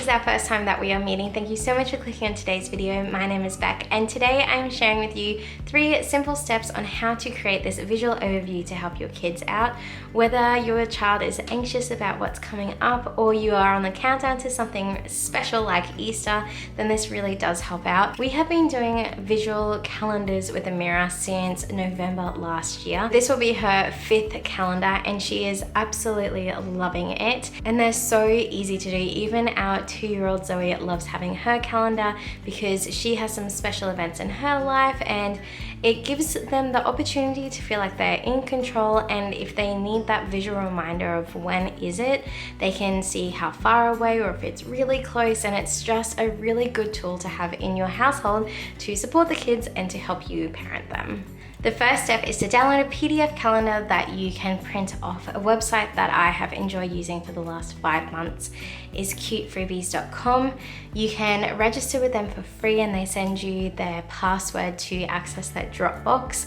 is our first time that we are meeting, thank you so much for clicking on today's video. My name is Beck and today I'm sharing with you 3 simple steps on how to create this visual overview to help your kids out. Whether your child is anxious about what's coming up or you are on the countdown to something special like Easter, then this really does help out. We have been doing visual calendars with Amira since November last year. This will be her 5th calendar and she is absolutely loving it. And they're so easy to do. Even our 2-year-old Zoe loves having her calendar because she has some special events in her life and it gives them the opportunity to feel like they're in control, and if they need that visual reminder of when is it, they can see how far away or if it's really close, and it's just a really good tool to have in your household to support the kids and to help you parent them. The first step is to download a PDF calendar that you can print off. A website that I have enjoyed using for the last 5 months is cutefreebies.com. You can register with them for free and they send you their password to access that Dropbox.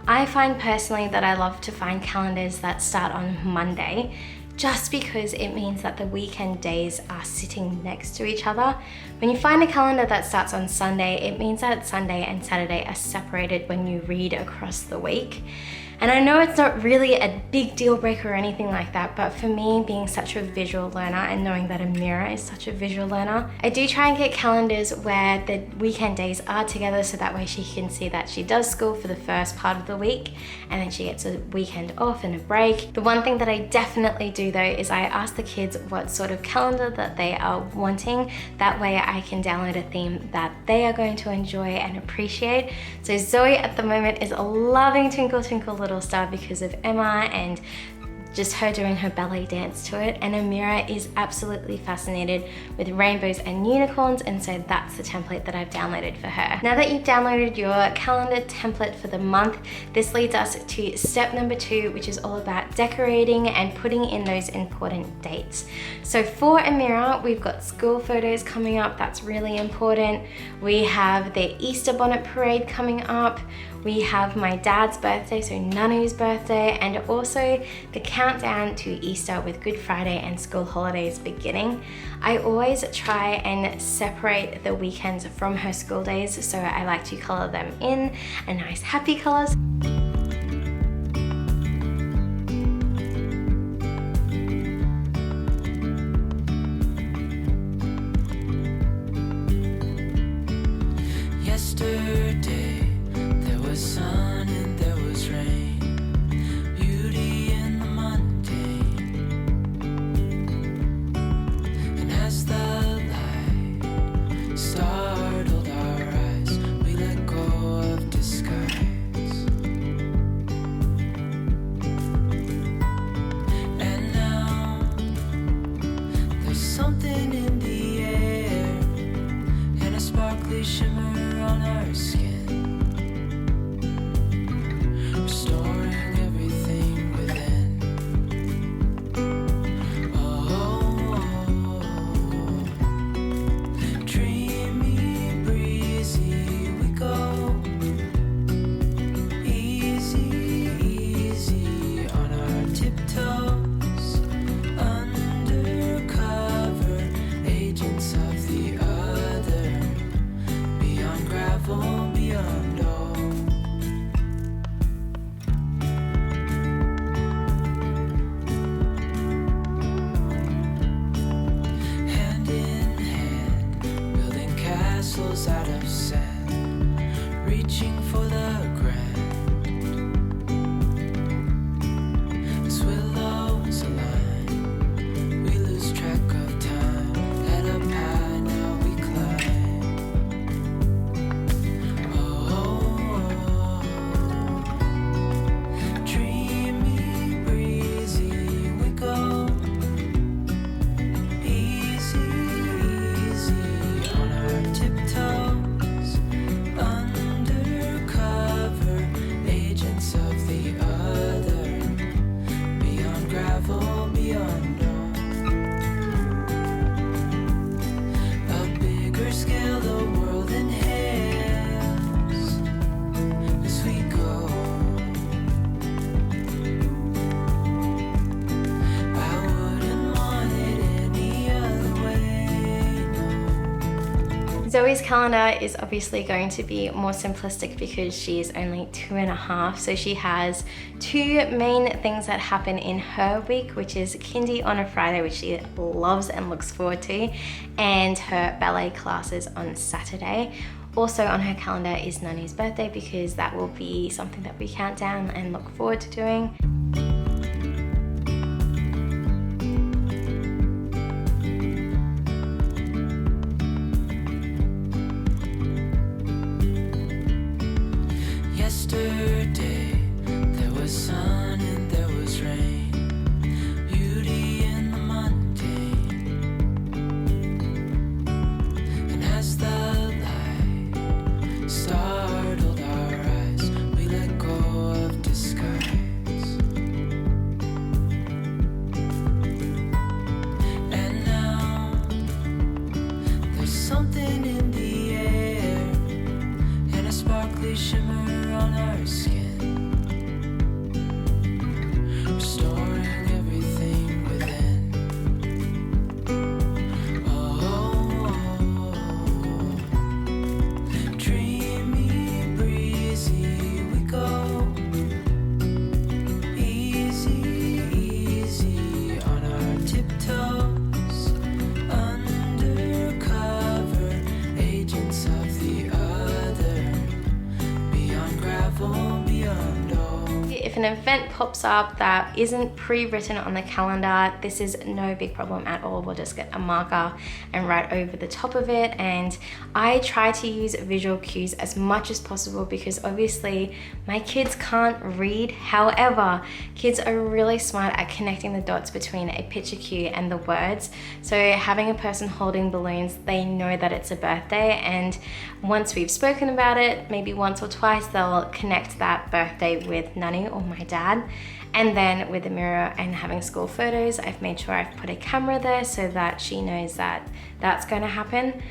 I find personally that I love to find calendars that start on Monday, just because it means that the weekend days are sitting next to each other. When you find a calendar that starts on Sunday, it means that Sunday and Saturday are separated when you read across the week. And I know it's not really a big deal breaker or anything like that, but for me, being such a visual learner and knowing that Amira is such a visual learner, I do try and get calendars where the weekend days are together so that way she can see that she does school for the first part of the week and then she gets a weekend off and a break. The one thing that I definitely do though is I ask the kids what sort of calendar that they are wanting. That way I can download a theme that they are going to enjoy and appreciate. So Zoe at the moment is loving Twinkle Twinkle Little Star because of Emma and just her doing her ballet dance to it, and Amira is absolutely fascinated with rainbows and unicorns, and so that's the template that I've downloaded for her. Now that you've downloaded your calendar template for the month, this leads us to step number 2, which is all about decorating and putting in those important dates. So for Amira, we've got school photos coming up, that's really important. We have the Easter bonnet parade coming up. We have my dad's birthday, so Nanu's birthday, and also the countdown to Easter with Good Friday and school holidays beginning. I always try and separate the weekends from her school days, so I like to color them in a nice happy colors. Yesterday there was sun and there was rain, beauty in the mundane. And as the light startled our eyes, we let go of disguise. And now there's something in the air and a sparkly shimmer on our skin. Zoe's calendar is obviously going to be more simplistic because she is only 2.5, so she has 2 main things that happen in her week, which is kindy on a Friday, which she loves and looks forward to, and her ballet classes on Saturday. Also on her calendar is Nani's birthday because that will be something that we count down and look forward to doing. Yesterday, there was sun and there was rain, beauty in the mundane. And as the light startled our eyes, we let go of disguise. And now, there's something in the air, and a sparkly shimmer on our skin, restoring everything within. Oh, dreamy, breezy, we go. Easy, easy on our tiptoes, undercover agents of the other. If an event pops up that isn't pre-written on the calendar, this is no big problem at all. We'll just get a marker and write over the top of it. And I try to use visual cues as much as possible because obviously my kids can't read. However, kids are really smart at connecting the dots between a picture cue and the words. So having a person holding balloons, they know that it's a birthday, and once we've spoken about it, maybe once or twice, they'll connect that birthday with Nani or my dad. And then with Amira and having school photos, I've made sure I've put a camera there so that she knows that that's going to happen.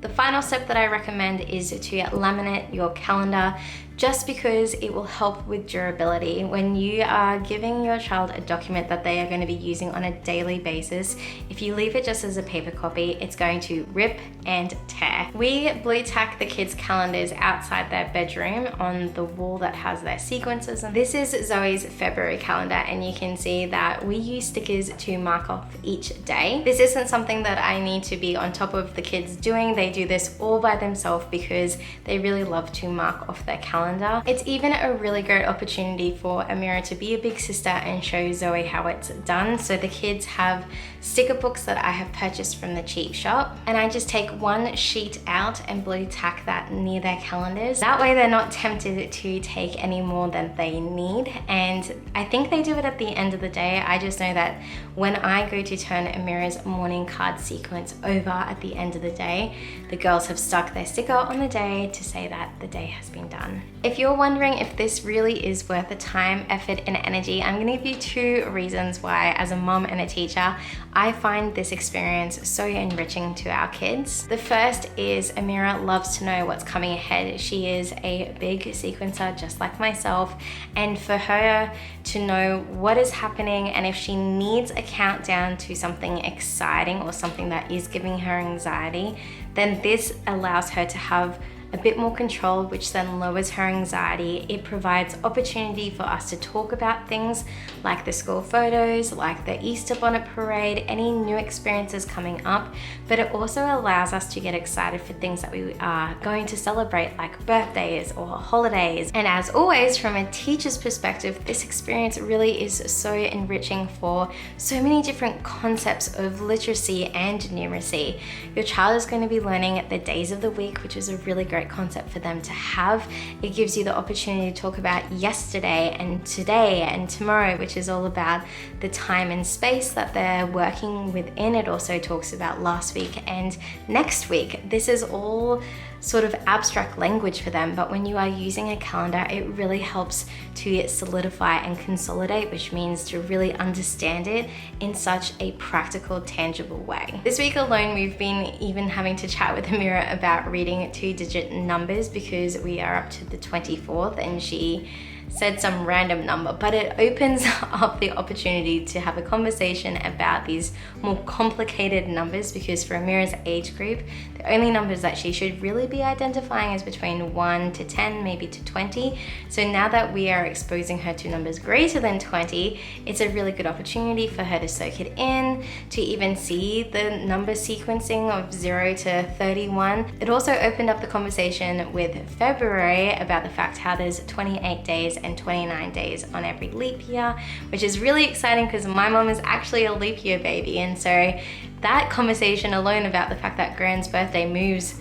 The final step that I recommend is to laminate your calendar, just because it will help with durability. When you are giving your child a document that they are going to be using on a daily basis, if you leave it just as a paper copy, it's going to rip and tear. We blue tack the kids' calendars outside their bedroom on the wall that has their sequences. And this is Zoe's February calendar, and you can see that we use stickers to mark off each day. This isn't something that I need to be on top of the kids doing. They do this all by themselves because they really love to mark off their calendar. It's even a really great opportunity for Amira to be a big sister and show Zoe how it's done. So the kids have sticker books that I have purchased from the cheap shop, and I just take one sheet out and blue tack that near their calendars. That way they're not tempted to take any more than they need, and I think they do it at the end of the day. I just know that when I go to turn Amira's morning card sequence over at the end of the day, the girls have stuck their sticker on the day to say that the day has been done. If you're wondering if this really is worth the time, effort, and energy, I'm gonna give you 2 reasons why, as a mom and a teacher, I find this experience so enriching to our kids. The first is Amira loves to know what's coming ahead. She is a big sequencer just like myself, and for her to know what is happening, and if she needs a countdown to something exciting or something that is giving her anxiety, then this allows her to have a bit more control, which then lowers her anxiety. It provides opportunity for us to talk about things like the school photos, like the Easter bonnet parade, any new experiences coming up, but it also allows us to get excited for things that we are going to celebrate, like birthdays or holidays. And as always, from a teacher's perspective, this experience really is so enriching for so many different concepts of literacy and numeracy. Your child is going to be learning the days of the week, which is a really great concept for them to have. It gives you the opportunity to talk about yesterday and today and tomorrow, which is all about the time and space that they're working within. It also talks about last week and next week. This is all sort of abstract language for them, but when you are using a calendar, it really helps to solidify and consolidate, which means to really understand it in such a practical, tangible way. This week alone, we've been even having to chat with Amira about reading 2-digit numbers because we are up to the 24th and she said some random number, but it opens up the opportunity to have a conversation about these more complicated numbers, because for Amira's age group, the only numbers that she should really be identifying is between 1 to 10, maybe to 20. So now that we are exposing her to numbers greater than 20, it's a really good opportunity for her to soak it in, to even see the number sequencing of 0 to 31. It also opened up the conversation with February about the fact how there's 28 days and 29 days on every leap year, which is really exciting because my mom is actually a leap year baby. And so that conversation alone about the fact that Gran's birthday moves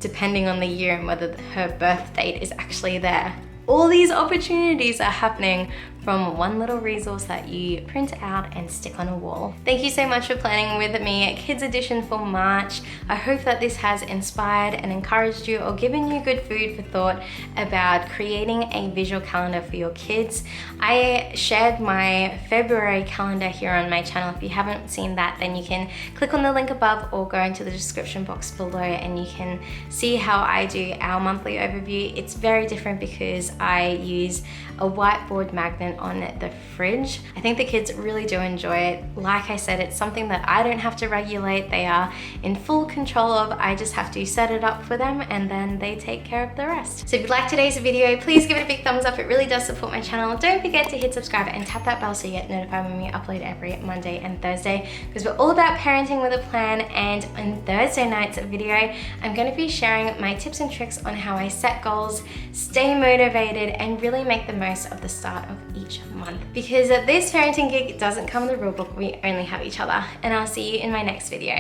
depending on the year and whether her birth date is actually there. All these opportunities are happening from one little resource that you print out and stick on a wall. Thank you so much for planning with me at Kids Edition for March. I hope that this has inspired and encouraged you or given you good food for thought about creating a visual calendar for your kids. I shared my February calendar here on my channel. If you haven't seen that, then you can click on the link above or go into the description box below and you can see how I do our monthly overview. It's very different because I use a whiteboard magnet on the fridge. I think the kids really do enjoy it. Like I said, it's something that I don't have to regulate. They are in full control of. I just have to set it up for them and then they take care of the rest. So if you liked today's video, please give it a big thumbs up. It really does support my channel. Don't forget to hit subscribe and tap that bell so you get notified when we upload every Monday and Thursday, because we're all about parenting with a plan. And on Thursday night's video, I'm going to be sharing my tips and tricks on how I set goals, stay motivated, and really make the most of the start of each month, because this parenting gig doesn't come with a rule book. We only have each other. And I'll see you in my next video.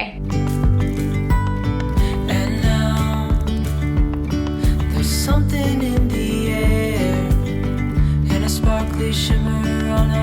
And now there's something in the air and a sparkly shimmer on